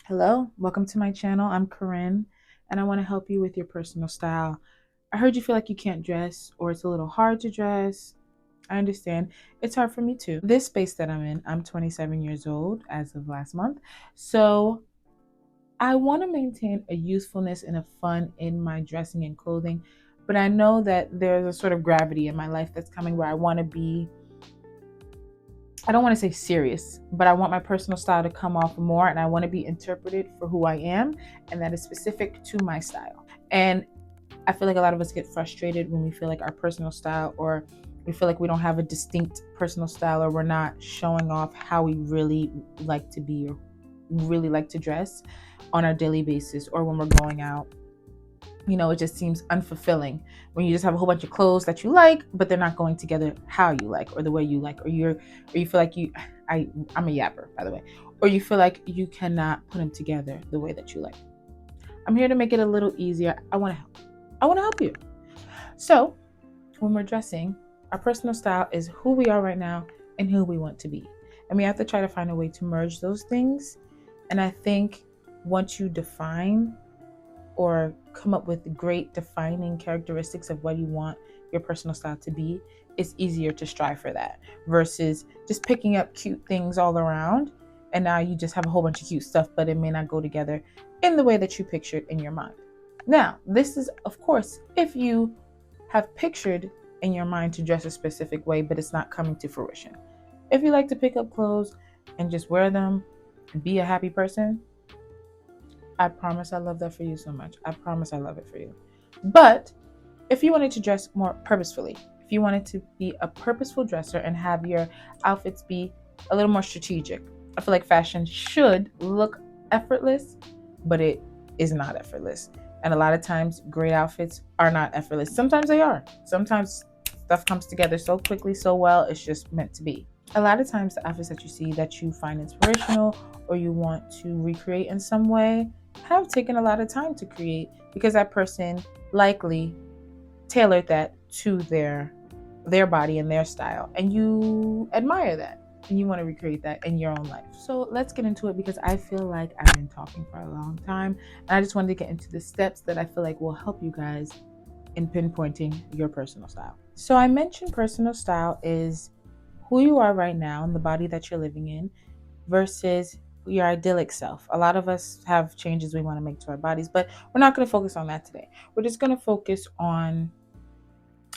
Hello, welcome to my channel. I'm Corinne, and I want to help you with your personal style. I heard you feel like you can't dress or it's a little hard to dress. I understand. It's hard for me too. This space that I'm in, I'm 27 years old as of last month. So I want to maintain a youthfulness and a fun in my dressing and clothing, but I know that there's a sort of gravity in my life that's coming where I don't want to say serious, but I want my personal style to come off more and I want to be interpreted for who I am and that is specific to my style. And I feel like a lot of us get frustrated when we feel like our personal style or we feel like we don't have a distinct personal style or we're not showing off how we really like to be or really like to dress on our daily basis or when we're going out. It just seems unfulfilling when you just have a whole bunch of clothes that you like, but they're not going together how you like or the way you like, or you feel like I'm a yapper, by the way, or you feel like you cannot put them together the way that you like. I'm here to make it a little easier. I want to help. I want to help you. So when we're dressing, our personal style is who we are right now and who we want to be. And we have to try to find a way to merge those things. And I think once you define or come up with great defining characteristics of what you want your personal style to be, it's easier to strive for that versus just picking up cute things all around. And now you just have a whole bunch of cute stuff, but it may not go together in the way that you pictured in your mind. Now, this is, of course, if you have pictured in your mind to dress a specific way, but it's not coming to fruition. If you like to pick up clothes and just wear them and be a happy person, I promise I love that for you so much. I promise I love it for you. But if you wanted to dress more purposefully, if you wanted to be a purposeful dresser and have your outfits be a little more strategic, I feel like fashion should look effortless, but it is not effortless. And a lot of times, great outfits are not effortless. Sometimes they are. Sometimes stuff comes together so quickly, so well, it's just meant to be. A lot of times, the outfits that you see that you find inspirational or you want to recreate in some way have taken a lot of time to create because that person likely tailored that to their body and their style, and you admire that and you want to recreate that in your own life. So let's get into it because I feel like I've been talking for a long time and I just wanted to get into the steps that I feel like will help you guys in pinpointing your personal style. So I mentioned personal style is who you are right now and the body that you're living in versus your idyllic self. A lot of us have changes we want to make to our bodies, but we're not going to focus on that today. We're just going to focus on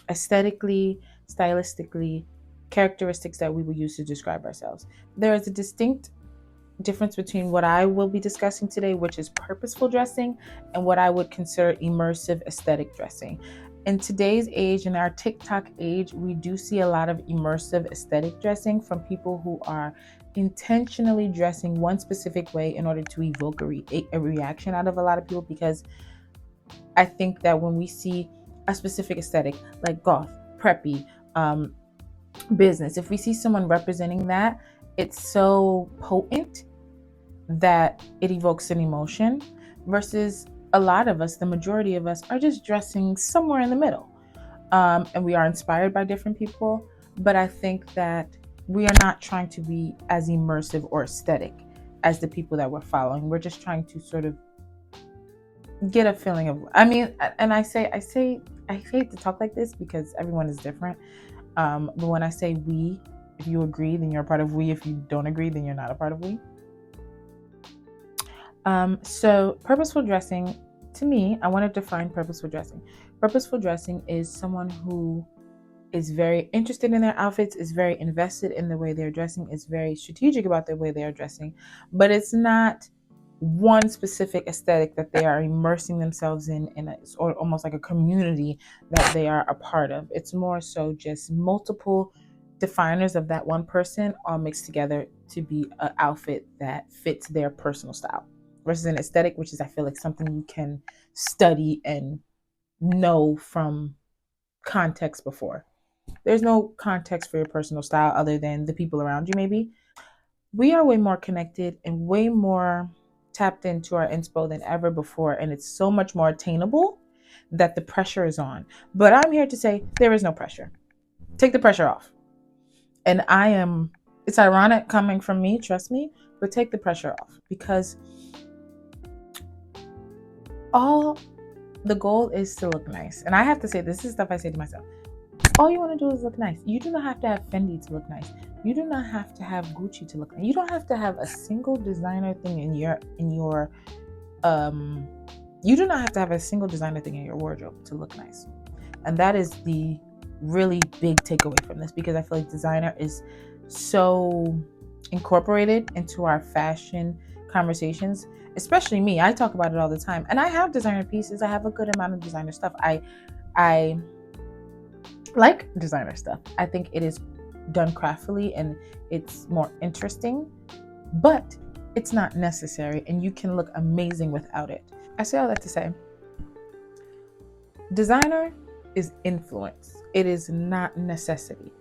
aesthetically, stylistically, characteristics that we would use to describe ourselves. There is a distinct difference between what I will be discussing today, which is purposeful dressing, and what I would consider immersive aesthetic dressing. In today's age, in our TikTok age, we do see a lot of immersive aesthetic dressing from people who are intentionally dressing one specific way in order to evoke a reaction out of a lot of people, because I think that when we see a specific aesthetic like goth, preppy, business, if we see someone representing that, it's so potent that it evokes an emotion versus a lot of us, the majority of us, are just dressing somewhere in the middle. And we are inspired by different people, but I think that we are not trying to be as immersive or aesthetic as the people that we're following. We're just trying to sort of get a feeling of, and I hate to talk like this because everyone is different. But when I say we, if you agree, then you're a part of we. If you don't agree, then you're not a part of we. So purposeful dressing, to me, I want to define purposeful dressing. Purposeful dressing is someone who is very interested in their outfits, is very invested in the way they're dressing, is very strategic about the way they are dressing, but it's not one specific aesthetic that they are immersing themselves in or almost like a community that they are a part of. It's more so just multiple definers of that one person all mixed together to be an outfit that fits their personal style versus an aesthetic, which is, I feel like, something you can study and know from context before. There's no context for your personal style other than the people around you, maybe. We are way more connected and way more tapped into our inspo than ever before, and it's so much more attainable that the pressure is on. But I'm here to say there is no pressure. Take the pressure off. And it's ironic coming from me, trust me, but take the pressure off, because All the goal is to look nice. And I have to say, this is stuff I say to myself. All you want to do is look nice. You do not have to have Fendi to look nice. You do not have to have Gucci to look nice. You don't have to have a single designer thing in your you do not have to have a single designer thing in your wardrobe to look nice. And that is the really big takeaway from this, because I feel like designer is so incorporated into our fashion conversations, especially me. I talk about it all the time, and I have designer pieces. I have a good amount of designer stuff. I like designer stuff. I think it is done craftily and it's more interesting, but it's not necessary, and you can look amazing without it. I say all that to say, designer is influence. It is not necessity.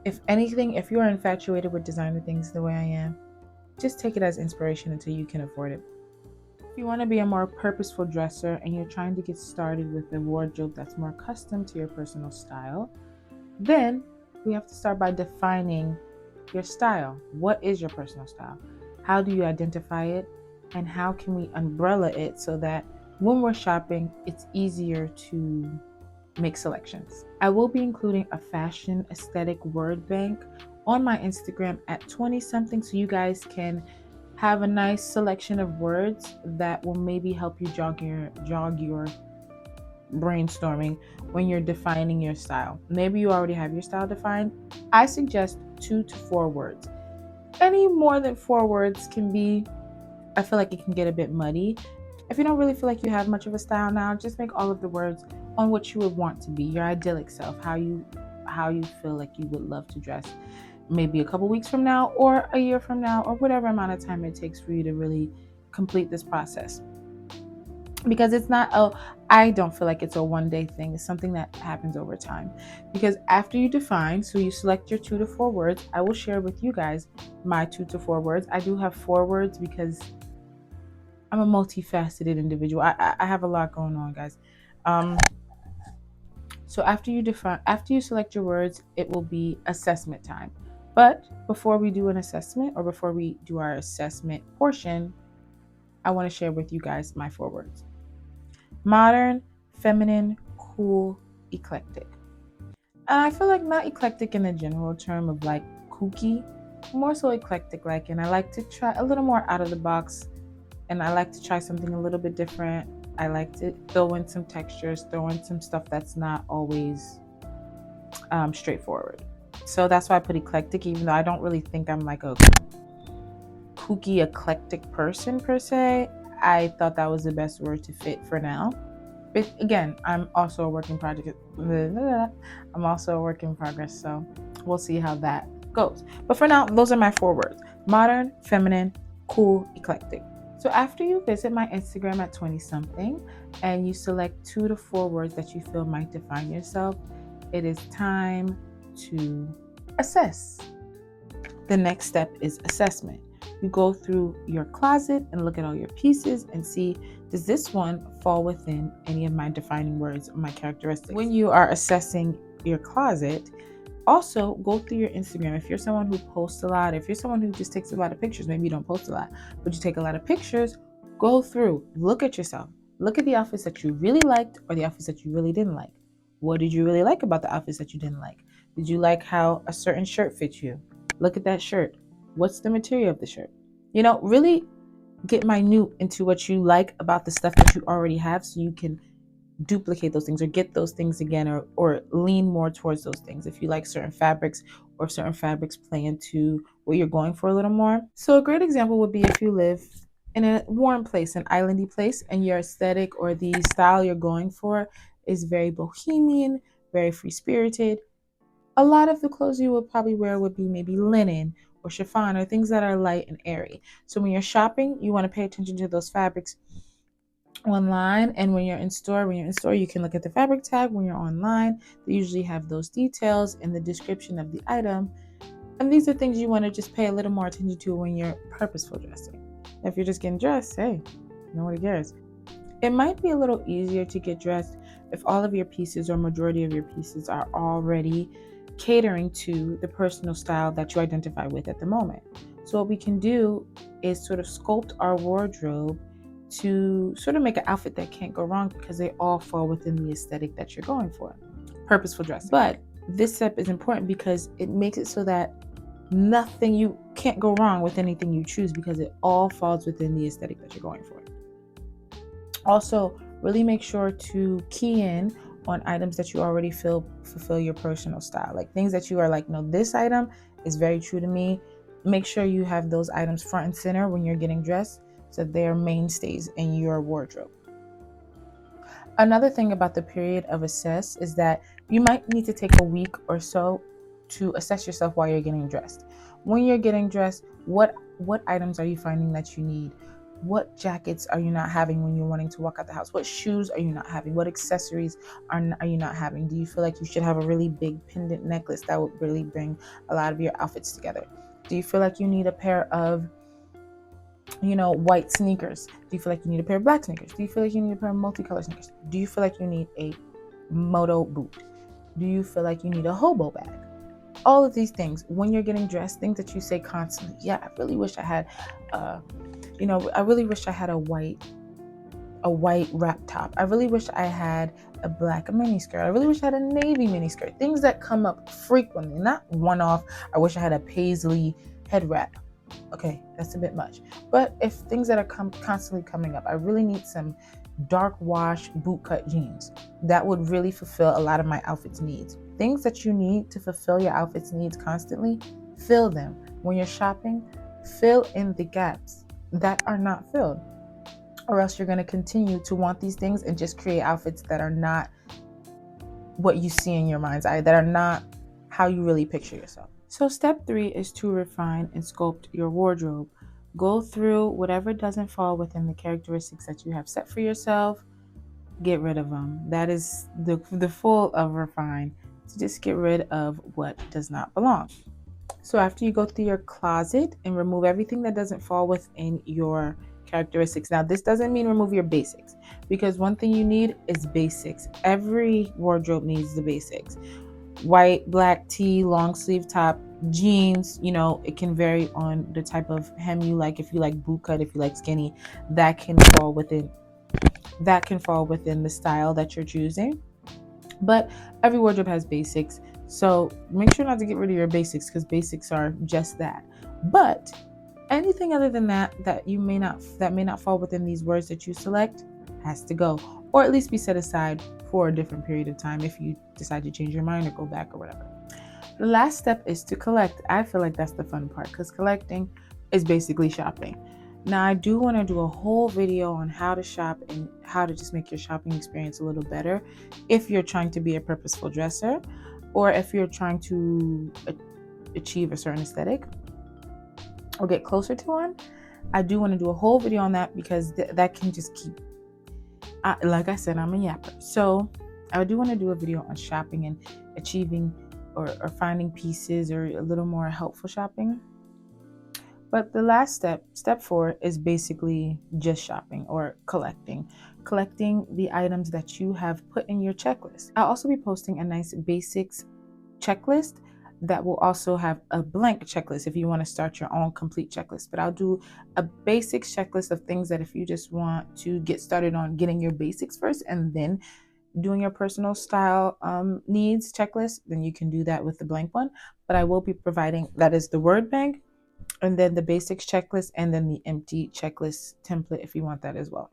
If anything, if you are infatuated with designer things the way I am, just take it as inspiration until you can afford it. If you want to be a more purposeful dresser and you're trying to get started with a wardrobe that's more custom to your personal style, then we have to start by defining your style. What is your personal style? How do you identify it? And how can we umbrella it so that when we're shopping, it's easier to make selections? I will be including a fashion aesthetic word bank on my Instagram at 20 something, so you guys can have a nice selection of words that will maybe help you jog your brainstorming when you're defining your style. Maybe you already have your style defined. I suggest 2 to 4 words. Any more than 4 words can be, I feel like it can get a bit muddy. If you don't really feel like you have much of a style now, just make all of the words on what you would want to be, your idyllic self, how you feel like you would love to dress, maybe a couple weeks from now or a year from now, or whatever amount of time it takes for you to really complete this process. Because it's not I don't feel like it's a one-day thing. It's something that happens over time. Because after you define, so you select your 2 to 4 words, I will share with you guys my 2 to 4 words. I do have 4 words because I'm a multifaceted individual. I have a lot going on, guys. So after you select your words, it will be assessment time. But before we do an assessment, or before we do our assessment portion, I want to share with you guys my 4 words. Modern, feminine, cool, eclectic. And I feel like not eclectic in the general term of like kooky, more so eclectic like, and I like to try a little more out of the box, and I like to try something a little bit different. I like to throw in some textures, throw in some stuff that's not always straightforward. So that's why I put eclectic, even though I don't really think I'm like a kooky, eclectic person per se. I thought that was the best word to fit for now. But again, I'm also a work in progress, so we'll see how that goes. But for now, those are my 4 words: modern, feminine, cool, eclectic. So after you visit my Instagram at 20 something and you select 2 to 4 words that you feel might define yourself, it is time to assess. The next step is assessment. You go through your closet and look at all your pieces and see, does this one fall within any of my defining words, my characteristics? When you are assessing your closet, also go through your Instagram. If you're someone who posts a lot, if you're someone who just takes a lot of pictures, maybe you don't post a lot, but you take a lot of pictures, go through, look at yourself. Look at the outfits that you really liked or the outfits that you really didn't like. What did you really like about the outfits that you didn't like? Did you like how a certain shirt fits you? Look at that shirt. What's the material of the shirt? Really get minute into what you like about the stuff that you already have, so you can duplicate those things or get those things again, or lean more towards those things if you like certain fabrics, or certain fabrics play into what you're going for a little more. So a great example would be if you live in a warm place, an islandy place, and your aesthetic or the style you're going for is very bohemian, very free-spirited. A lot of the clothes you would probably wear would be maybe linen or chiffon, or things that are light and airy. So when you're shopping, you want to pay attention to those fabrics online. And when you're in store, you can look at the fabric tag. When you're online, they usually have those details in the description of the item. And these are things you want to just pay a little more attention to when you're purposeful dressing. If you're just getting dressed, hey, nobody cares. It might be a little easier to get dressed if all of your pieces, or majority of your pieces, are already catering to the personal style that you identify with at the moment. So what we can do is sort of sculpt our wardrobe to sort of make an outfit that can't go wrong because they all fall within the aesthetic that you're going for. Purposeful dressing. But this step is important because it makes it so that you can't go wrong with anything you choose because it all falls within the aesthetic that you're going for. Also, really make sure to key in on items that you already feel fulfill your personal style. Like things that you are like, no, this item is very true to me. Make sure you have those items front and center when you're getting dressed so they're mainstays in your wardrobe. Another thing about the period of assess is that you might need to take a week or so to assess yourself while you're getting dressed. When you're getting dressed, what items are you finding that you need? What jackets are you not having when you're wanting to walk out the house? What shoes are you not having? What accessories are you not having? Do you feel like you should have a really big pendant necklace that would really bring a lot of your outfits together? Do you feel like you need a pair of white sneakers? Do you feel like you need a pair of black sneakers? Do you feel like you need a pair of multicolored sneakers? Do you feel like you need a moto boot? Do you feel like you need a hobo bag? All of these things, when you're getting dressed, things that you say constantly, yeah, I really wish I had, I really wish I had a white wrap top. I really wish I had a black mini skirt. I really wish I had a navy mini skirt. Things that come up frequently, not one off. I wish I had a paisley head wrap. Okay, that's a bit much. But if things that are constantly coming up, I really need some dark wash bootcut jeans. That would really fulfill a lot of my outfit's needs. Things that you need to fulfill your outfit's needs constantly, fill them. When you're shopping, fill in the gaps that are not filled, or else you're going to continue to want these things and just create outfits that are not what you see in your mind's eye, that are not how you really picture yourself. So step 3 is to refine and sculpt your wardrobe. Go through whatever doesn't fall within the characteristics that you have set for yourself. Get rid of them. That is the full of refine. To just get rid of what does not belong. So after you go through your closet and remove everything that doesn't fall within your characteristics. Now, this doesn't mean remove your basics, because one thing you need is basics. Every wardrobe needs the basics. White, black tee, long sleeve top, jeans, it can vary on the type of hem you like. If you like boot cut, if you like skinny, that can fall within the style that you're choosing. But every wardrobe has basics. So make sure not to get rid of your basics, because basics are just that. But anything other than that may not fall within these words that you select has to go, or at least be set aside for a different period of time if you decide to change your mind or go back or whatever. The last step is to collect. I feel like that's the fun part, because collecting is basically shopping. Now, I do want to do a whole video on how to shop and how to just make your shopping experience a little better if you're trying to be a purposeful dresser, or if you're trying to achieve a certain aesthetic or get closer to one. I do want to do a whole video on that, because that can just keep, like I said, I'm a yapper. So I do want to do a video on shopping and achieving or finding pieces, or a little more helpful shopping. But the last step 4, is basically just shopping or collecting the items that you have put in your checklist. I'll also be posting a nice basics checklist that will also have a blank checklist if you want to start your own complete checklist. But I'll do a basics checklist of things that if you just want to get started on getting your basics first and then doing your personal style needs checklist, then you can do that with the blank one. But I will be providing, that is the word bank, and then the basics checklist, and then the empty checklist template if you want that as well.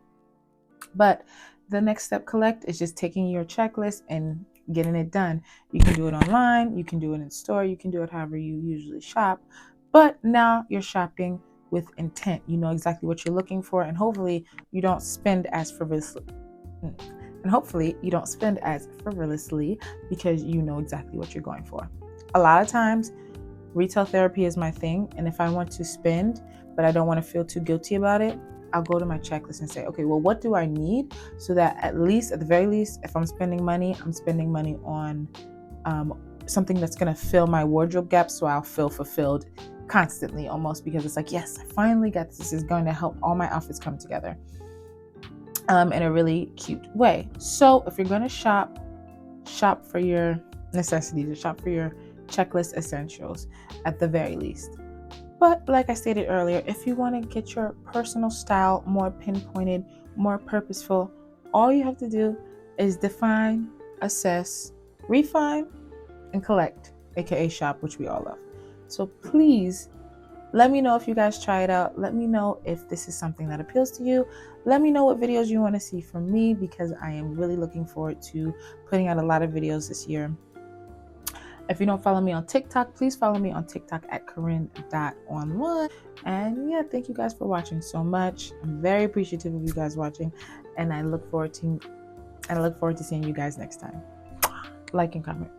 But the next step, collect, is just taking your checklist and getting it done. You can do it online, you can do it in store, you can do it however you usually shop. But now you're shopping with intent. You know exactly what you're looking for, and hopefully you don't spend as frivolously. Because you know exactly what you're going for. A lot of times, retail therapy is my thing, and if I want to spend, but I don't want to feel too guilty about it, I'll go to my checklist and say, okay, well, what do I need? So that at the very least, if I'm spending money on something that's going to fill my wardrobe gap, so I'll feel fulfilled constantly, almost, because it's like, yes, I finally got this. This is going to help all my outfits come together in a really cute way. So if you're going to shop for your necessities, or shop for your checklist essentials at the very least. But like I stated earlier, if you want to get your personal style more pinpointed, more purposeful, all you have to do is define, assess, refine, and collect, aka shop, which we all love. So please let me know if you guys try it out. Let me know if this is something that appeals to you. Let me know what videos you want to see from me, because I am really looking forward to putting out a lot of videos this year. If you don't follow me on TikTok, please follow me on TikTok at Carin.online. And yeah, thank you guys for watching so much. I'm very appreciative of you guys watching, and I look forward to seeing you guys next time. Like and comment.